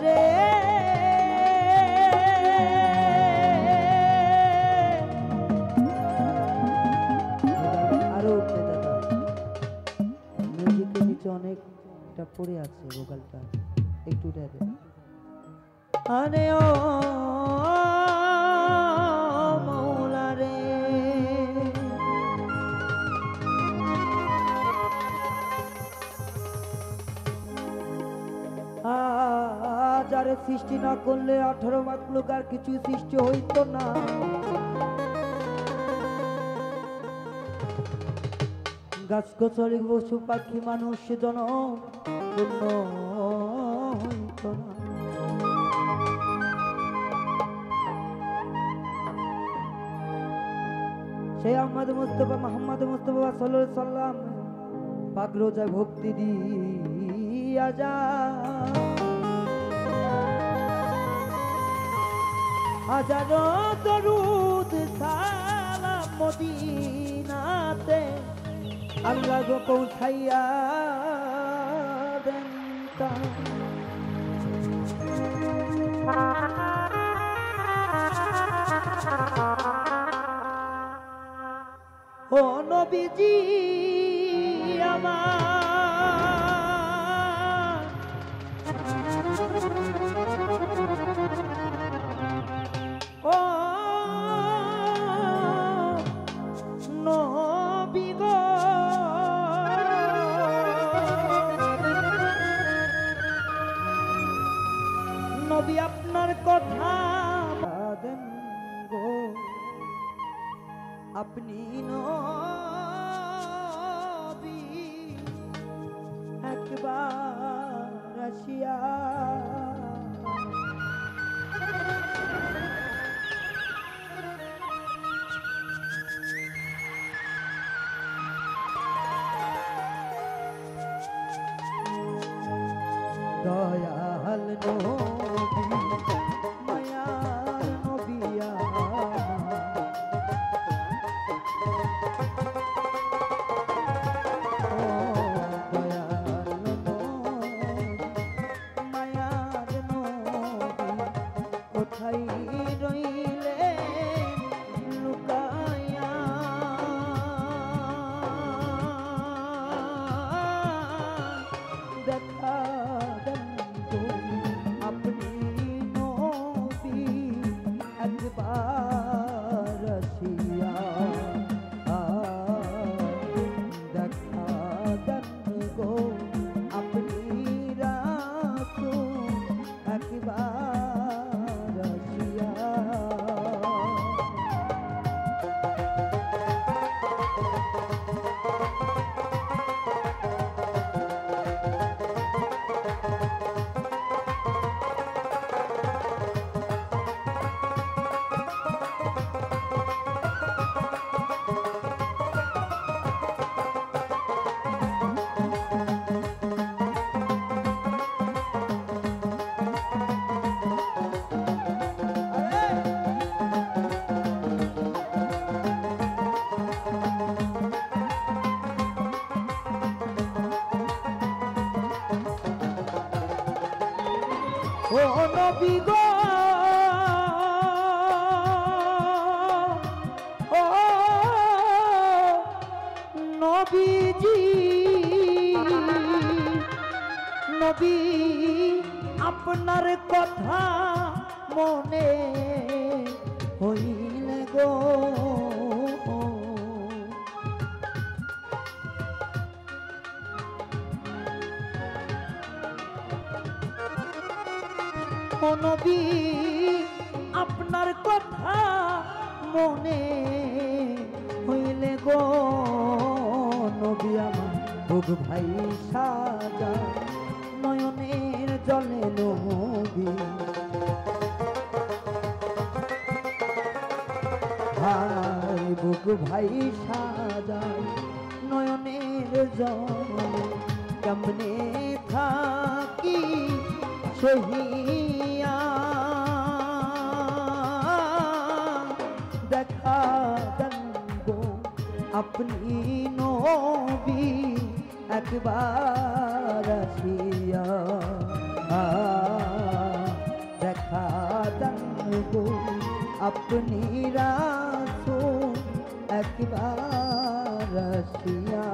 রে আরো উঠবে দাদা, মিউজিকের নিচে অনেকটা পড়ে আছে ভোকালটা, একটু উঠে দে। আরে ও মৌলা রে, যারে সৃষ্টি না করলে 18 মাখলুক আর কিছু সৃষ্টি হইতো না। গাছ গাছালি পশু পাখি মানুষ জন পূর্ণ হইতো না। সেই আহমদ মুস্তফা মোহাম্মদ মুস্তফা সাল্লাল্লাহু আলাইহি সাল্লাম পাক রোজায় ভক্তি দিয়া যা হাজারো দরুদ সালাম মদিনাতে আল্লাহ গো পৌঁছাইয়া দেন তা। ও নবীজি আমার ও নবী গো, নবী আপনার কথা দেন গো, আপনি নবী একবার আসিয়া দয়াল নবী মায়ার নবী মায়ার নবী কোথায় রইলে লুকাইয়া, দেখা আপনি নবী একবার আসিয়া দেখা দেন গো, আপনি রাসূল একবার আসিয়া। ও নবী গো ও নবীজি, নবী আপনার কথা মনে হইলে গো, ও নবী আপনার কথা মনে হইলে গো, নবী আমার বুক ভাই সাজা নয়নের জলে নবী, ভাই বুক ভাই সাজা নয়নের জলে, কেমনে থাকি সহিয়া দেখা দেন গো, আপনি নবী একবার আসিয়া আপনি রাসূল একবার আসিয়া।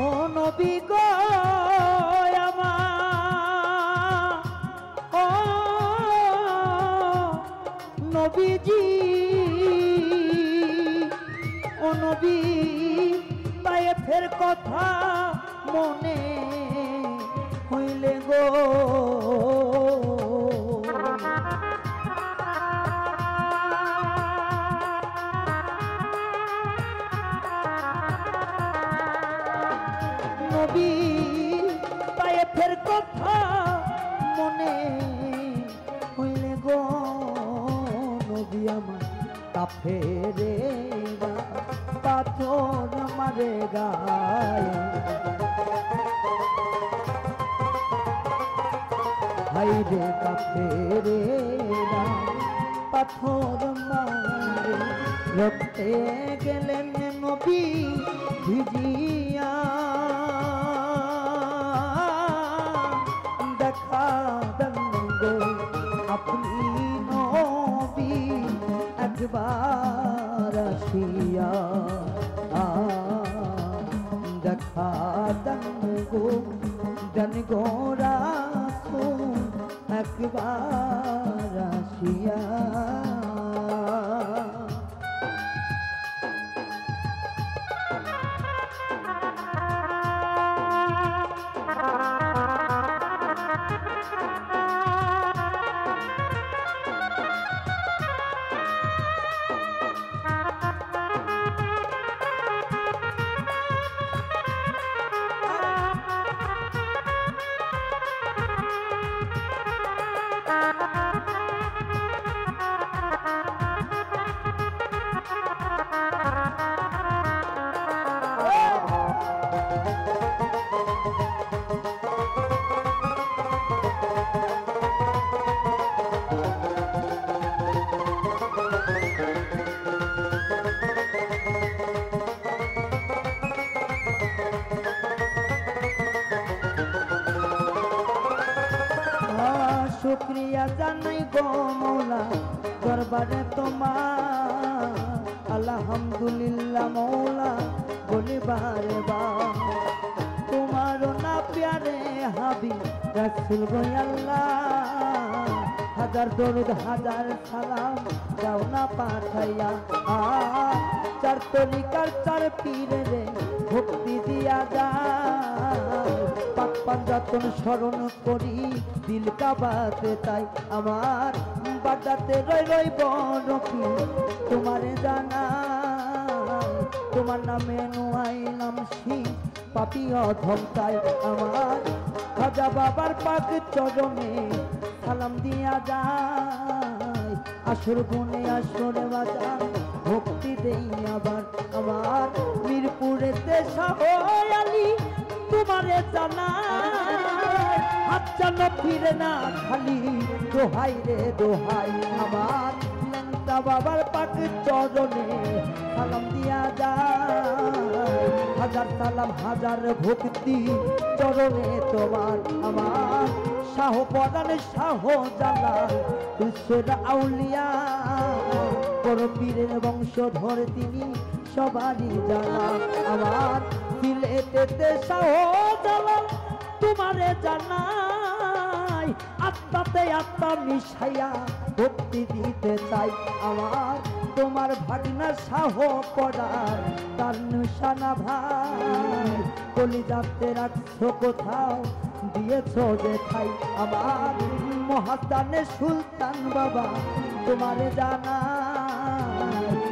ও নবী গো আমার, ও নবীজি, ও নবী, তায়েফের কথা মনে হইলে গো, নবী তায়েফের কথা মনে হইলে গো, নবী আমার কাফেরেরা পাথর মারে গায়ে, হাইরে কাফেরেরা পাথর মারে, রক্তে গেলেন নবী ভিজিয়া, দেখা দেন গো আপনি নবী একবার আসিয়া, দেখা দেন গো রাসূল একবার আসিয়া। শুকরিয়া জানাই গো মৌলা দরবারে তোমার, আলহামদুলিল্লাহ মৌলা বলি বারে বার, তোমারও না প্যারে হাবিব রাসূল গো আল্লাহ, হাজার দরুদ হাজার সালাম দাও না পাঠাইয়া, চার তরিকার চার পীরে রে ভক্তি দিয়া যায়, পাক পাঞ্জাতন স্মরণ করি দিল কাবাতে, তাই আমার বাদাতে রই রই বনকি তোমারে জানাই, তোমার নামে নুয়াইলাম সিং পাপি অধম, তাই আমার খাজা বাবার পাক চরণে সালাম দিয়া যায়, আসর গুনে আসরে বাজার ভক্তি দেই আবার, আমার মিরপুরেতে শাহ আলী তোমারে জানাই, হাত যেন ফিরে না খালি, দোহাই রে দোহাই আমার লেংটা বাবার পাক চরণে সালাম দিয়া যায়, হাজার সালাম হাজার ভক্তি চরণে তোমার, আমার শাহ পরাণ শাহ জালাল ঈশ্বর আউলিয়া, বড় পীরের বংশধর তিনি সবারই জানা, আমার সিলেটেতে শাহ জালাল তোমারে জানাই, আত্মাতে আত্মা মিশাইয়া ভক্তি দিতে চাই, আমার তোমার ভাগনা শাহ পরাণ তার নিশানা ভাই, কলিজাতে রাখছো কোথাও দিয়েছো যে ঠাই, আমার মহাস্থানে সুলতান বাবা তোমারে জানাই,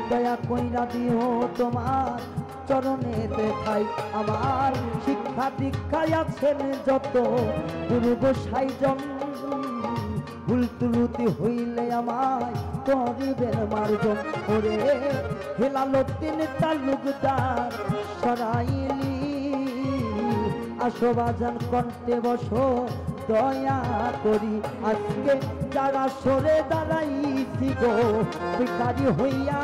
দয়া কইরা দিও তোমার চরণেতে খাই। আমার শিক্ষা দীক্ষায় আছেন যত গুরু গোসাইজন, ভুল ত্রুটি হইলে আমায় করিবেন মার্জন। ওরে হেলালুদ্দিন তালুকদার সরাইলি, আসো বাজান কণ্ঠে বসো দয়া করি। আজকে যারা সরে দাঁড়াইছি গো ভিখারি হইয়া,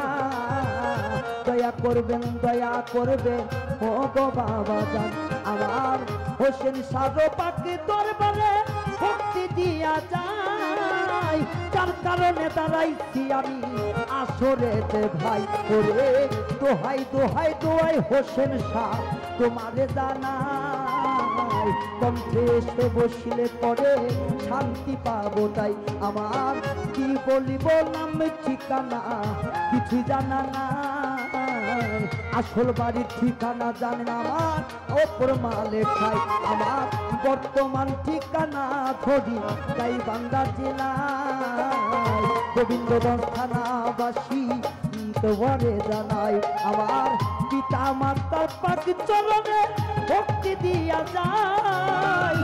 দয়া করবেন দয়া করবেন ও গো বাবা জান। আমার হোসেন সাজো পাকে দরবারে ভক্তি দিয়া যায়, তার কারণে দাঁড়াইছি আমি আসরেতে ভাই। ওরে দোহাই দোহাই দোহাই হোসেন শাহ তোমারে জানাই, কণ্ঠে এসে বসিলে পরে শান্তি পাবো তাই। আমার কি বলিব নাম ঠিকানা কিছু জানা না, আসল বাড়ির ঠিকানা জানেন আমার ওপর মালে খাই। আমার বর্তমান ঠিকানা ধরি গাইবান্ধা জেলায়, গোবিন্দগঞ্জ থানাবাসী তোমারে জানাই। আমার পিতা মাতার পাক চরণে ভক্তি দিয়া যাই,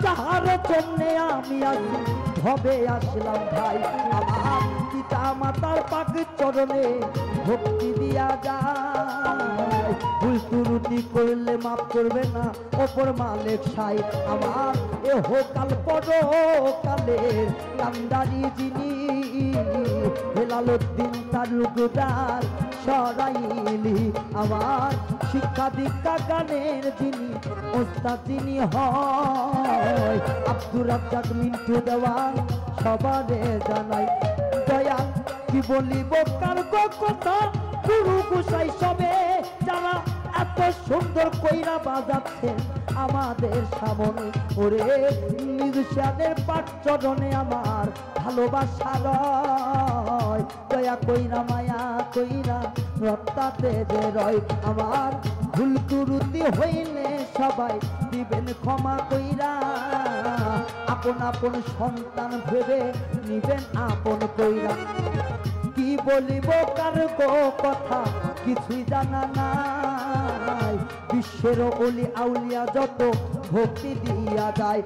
যাহার জন্যে আমি আছি ভবে আসলাম ভাই। আমার পিতা মাতার পাক চরণে ভক্তি দিয়া যায়, ভুল ত্রুটি করলে মাফ করবে না অপর মালিক সাই। আমার এহ কাল পরকালের কান্দারি যিনি, হেলালুদ্দিন তালুকদার সরাইলি। আমার শিক্ষা দীক্ষা গানের যিনি ওস্তাদ যিনি হয়, আব্দুর রাজ্জাক মিন্টু দেওয়ান সবারে জানাই। দয়া কি বলিব কার কথা, গুরু গোসাই সবে যারা এত সুন্দর কইরা বাজাচ্ছেন আমাদের সামনে। ওরে নির্সাদের পাঠ চরণে আমার ভালোবাসা রয়, দয়া কইরা মায়া কইরা রক্তাতে যে রয়। আমার ভুল ত্রুটি হইলে সবাই দিবেন ক্ষমা কইরা, আপন আপন সন্তান ভেবে নিবেন আপন কইরা। কি বলিব কার কথা কিছুই জানা নাই, বিশ্বের অলি আউলিয়া যত ভক্তি দিয়া যায়।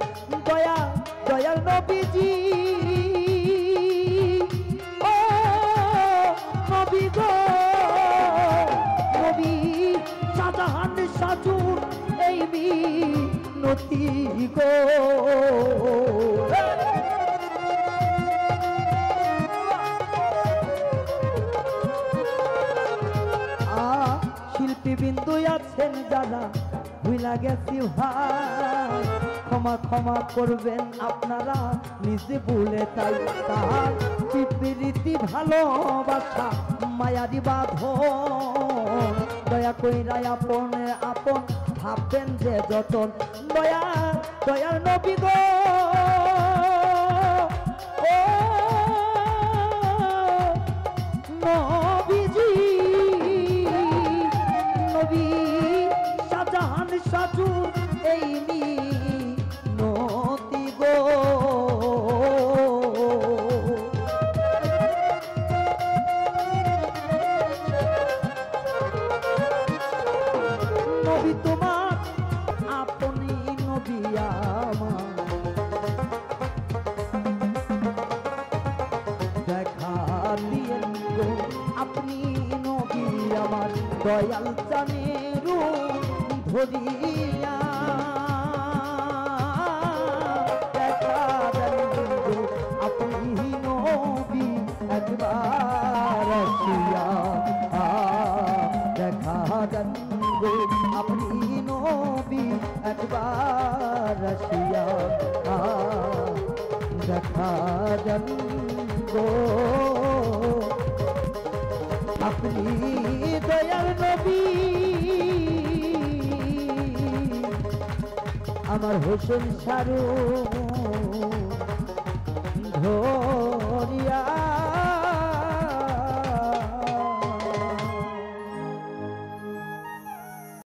দয়া দয়াল নবীজি ও নবী গো, নবী শাহজাহান সাজুর এই মিনতি গো। শিল্পী বিন্দু আছেন যারা ভুলা গেছি ভাই, ক্ষমা ক্ষমা করবেন আপনারা নিজে ভুলে তাই। তার প্রীতি ভালোবাসা মায়ারি বাঁধন, দয়া কইরা আপন আপন ভাববেন যে যতন। দয়া দয়ার নবী গো ও নবীজি, নবী শাহজাহান সাজু এই মিনতি গো। নবী তোমার আপনি নবী আমার, দেখা দিয়েন গো আপনি নবী আমার। দয়াল জানের ধরিয়া দেখা দেন গো আপনি নবী একবার আসিয়া, দেখা দেন গো আপনি নবী একবার আসিয়া, দেখা দেন গো আপনি দয়াল নবী। আমার হোসেন সারু